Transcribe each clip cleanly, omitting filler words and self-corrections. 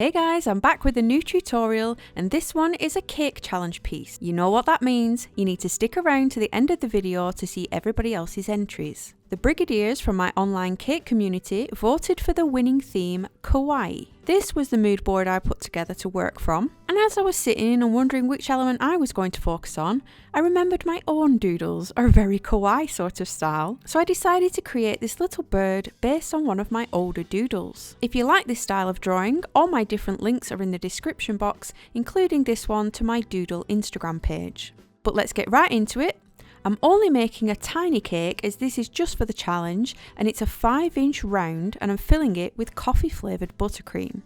Hey guys, I'm back with a new tutorial, and this one is a cake challenge piece. You know what that means. You need to stick around to the end of the video to see everybody else's entries. The brigadiers from my online cake community voted for the winning theme, Kawaii. This was the mood board I put together to work from, and as I was sitting and wondering which element I was going to focus on, I remembered my own doodles are very kawaii sort of style, so I decided to create this little bird based on one of my older doodles. If you like this style of drawing, all my different links are in the description box, including this one to my doodle Instagram page. But let's get right into it. I'm only making a tiny cake as this is just for the challenge, and it's a 5-inch round and I'm filling it with coffee flavoured buttercream.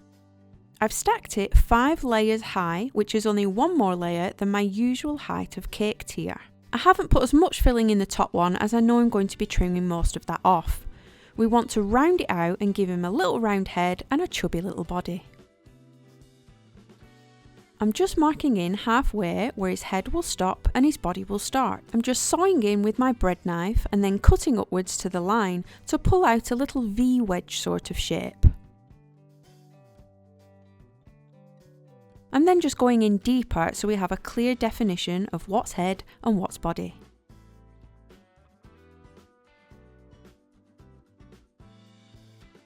I've stacked it 5 layers high, which is only one more layer than my usual height of cake tier. I haven't put as much filling in the top one as I know I'm going to be trimming most of that off. We want to round it out and give him a little round head and a chubby little body. I'm just marking in halfway where his head will stop and his body will start. I'm just sawing in with my bread knife and then cutting upwards to the line to pull out a little V-wedge sort of shape. I'm then just going in deeper so we have a clear definition of what's head and what's body.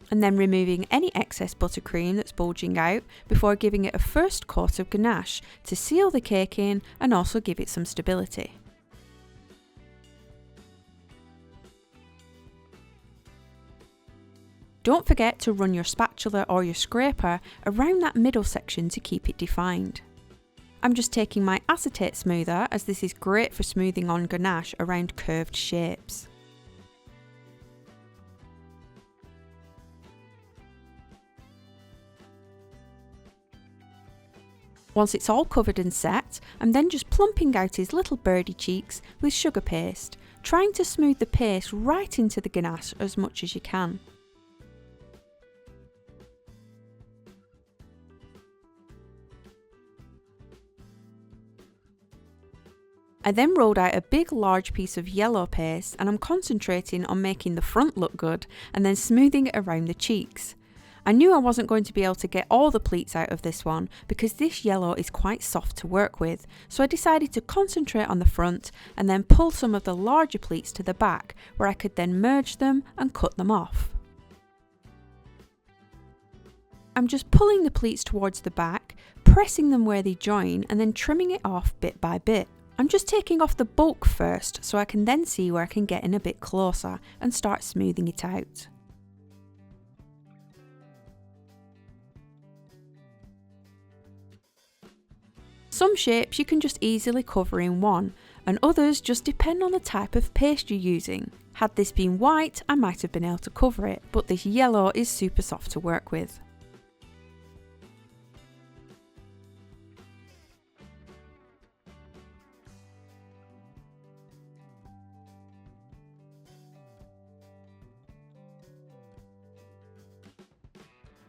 And then removing any excess buttercream that's bulging out before giving it a first coat of ganache to seal the cake in and also give it some stability. Don't forget to run your spatula or your scraper around that middle section to keep it defined. I'm just taking my acetate smoother as this is great for smoothing on ganache around curved shapes. Once it's all covered and set, I'm then just plumping out his little birdie cheeks with sugar paste, trying to smooth the paste right into the ganache as much as you can. I then rolled out a big large piece of yellow paste and I'm concentrating on making the front look good and then smoothing it around the cheeks. I knew I wasn't going to be able to get all the pleats out of this one because this yellow is quite soft to work with, so I decided to concentrate on the front and then pull some of the larger pleats to the back where I could then merge them and cut them off. I'm just pulling the pleats towards the back, pressing them where they join and then trimming it off bit by bit. I'm just taking off the bulk first so I can then see where I can get in a bit closer and start smoothing it out. Some shapes you can just easily cover in one, and others just depend on the type of paste you're using. Had this been white, I might have been able to cover it, but this yellow is super soft to work with.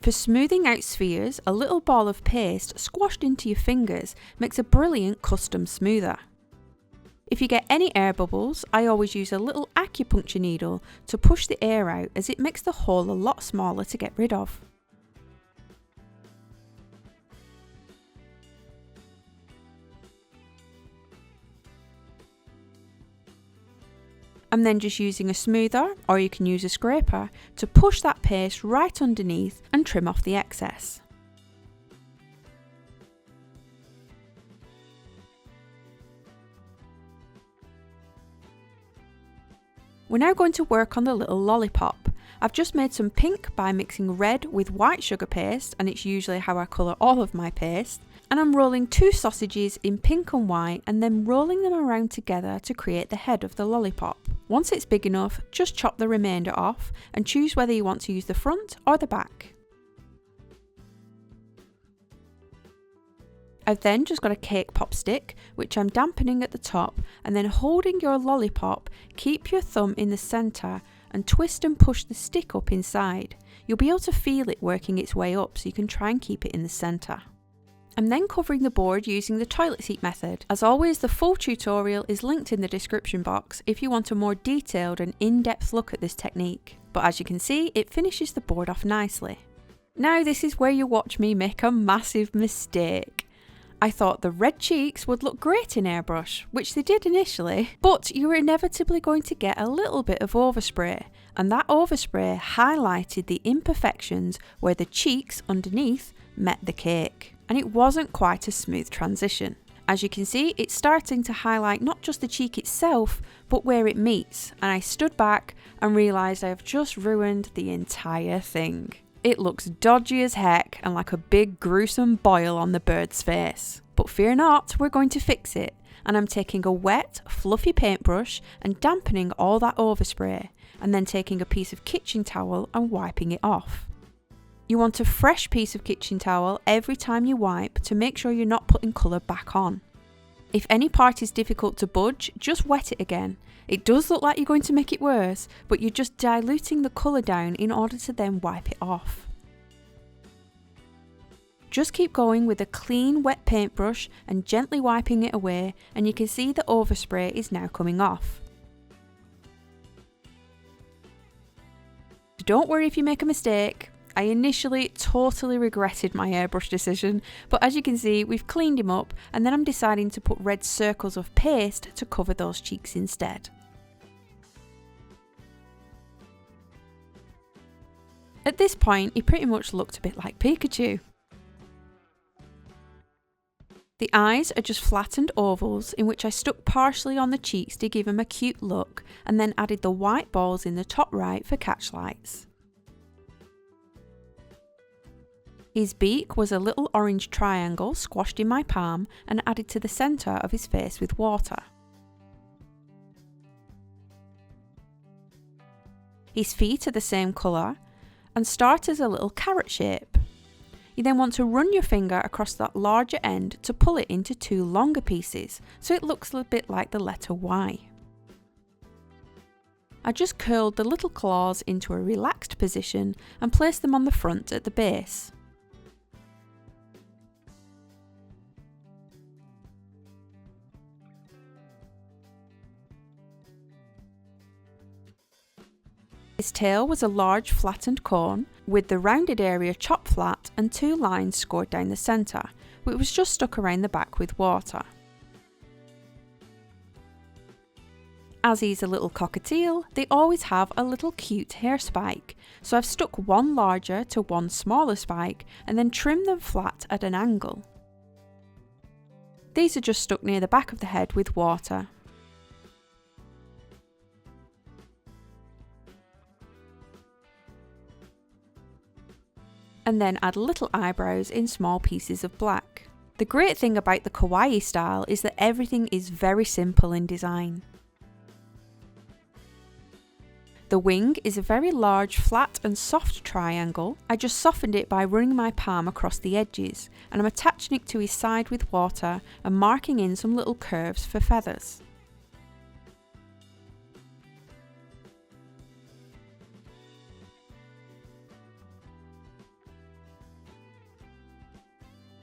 For smoothing out spheres, a little ball of paste squashed into your fingers makes a brilliant custom smoother. If you get any air bubbles, I always use a little acupuncture needle to push the air out as it makes the hole a lot smaller to get rid of. I'm then just using a smoother, or you can use a scraper, to push that paste right underneath and trim off the excess. We're now going to work on the little lollipop. I've just made some pink by mixing red with white sugar paste, and it's usually how I colour all of my paste. And I'm rolling 2 sausages in pink and white and then rolling them around together to create the head of the lollipop. Once it's big enough, just chop the remainder off and choose whether you want to use the front or the back. I've then just got a cake pop stick, which I'm dampening at the top, and then holding your lollipop, keep your thumb in the centre and twist and push the stick up inside. You'll be able to feel it working its way up, so you can try and keep it in the centre. I'm then covering the board using the toilet seat method. As always, the full tutorial is linked in the description box if you want a more detailed and in-depth look at this technique. But as you can see, it finishes the board off nicely. Now this is where you watch me make a massive mistake. I thought the red cheeks would look great in airbrush, which they did initially, but you were inevitably going to get a little bit of overspray, and that overspray highlighted the imperfections where the cheeks underneath met the cake, and it wasn't quite a smooth transition. As you can see, it's starting to highlight not just the cheek itself, but where it meets, and I stood back and realised I have just ruined the entire thing. It looks dodgy as heck and like a big gruesome boil on the bird's face. But fear not, we're going to fix it, and I'm taking a wet, fluffy paintbrush and dampening all that overspray, and then taking a piece of kitchen towel and wiping it off. You want a fresh piece of kitchen towel every time you wipe to make sure you're not putting colour back on. If any part is difficult to budge, just wet it again. It does look like you're going to make it worse, but you're just diluting the colour down in order to then wipe it off. Just keep going with a clean wet paintbrush and gently wiping it away, and you can see the overspray is now coming off. Don't worry if you make a mistake. I initially totally regretted my airbrush decision, but as you can see, we've cleaned him up, and then I'm deciding to put red circles of paste to cover those cheeks instead. At this point, he pretty much looked a bit like Pikachu. The eyes are just flattened ovals in which I stuck partially on the cheeks to give him a cute look, and then added the white balls in the top right for catch lights. His beak was a little orange triangle squashed in my palm and added to the centre of his face with water. His feet are the same colour and start as a little carrot shape. You then want to run your finger across that larger end to pull it into two longer pieces, so it looks a bit like the letter Y. I just curled the little claws into a relaxed position and placed them on the front at the base. His tail was a large flattened cone, with the rounded area chopped flat and two lines scored down the centre, which was just stuck around the back with water. As he's a little cockatiel, they always have a little cute hair spike, so I've stuck one larger to one smaller spike and then trimmed them flat at an angle. These are just stuck near the back of the head with water. And then add little eyebrows in small pieces of black. The great thing about the Kawaii style is that everything is very simple in design. The wing is a very large, flat and soft triangle. I just softened it by running my palm across the edges, and I'm attaching it to his side with water and marking in some little curves for feathers.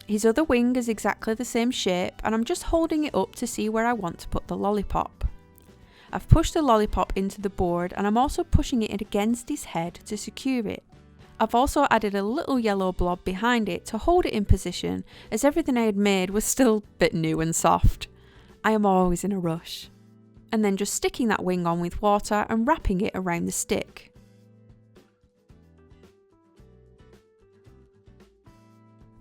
His other wing is exactly the same shape, and I'm just holding it up to see where I want to put the lollipop. I've pushed the lollipop into the board, and I'm also pushing it against his head to secure it. I've also added a little yellow blob behind it to hold it in position, as everything I had made was still a bit new and soft. I am always in a rush. And then just sticking that wing on with water and wrapping it around the stick.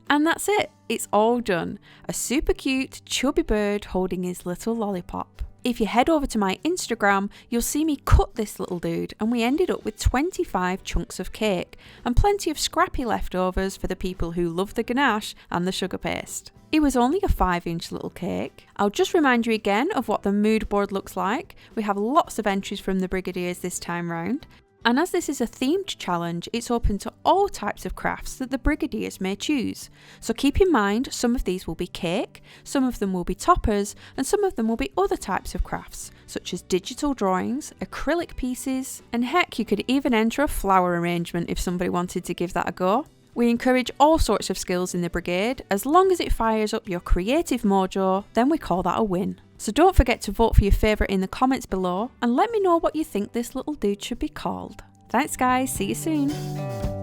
And that's it, it's all done. A super cute, chubby bird holding his little lollipop. If you head over to my Instagram, you'll see me cut this little dude, and we ended up with 25 chunks of cake and plenty of scrappy leftovers for the people who love the ganache and the sugar paste. It was only a 5-inch little cake. I'll just remind you again of what the mood board looks like. We have lots of entries from the Brigadiers this time round. And as this is a themed challenge, it's open to all types of crafts that the Brigadiers may choose. So keep in mind, some of these will be cake, some of them will be toppers, and some of them will be other types of crafts, such as digital drawings, acrylic pieces, and heck, you could even enter a flower arrangement if somebody wanted to give that a go. We encourage all sorts of skills in the Brigade. As long as it fires up your creative mojo, then we call that a win. So don't forget to vote for your favourite in the comments below, and let me know what you think this little dude should be called. Thanks guys, see you soon!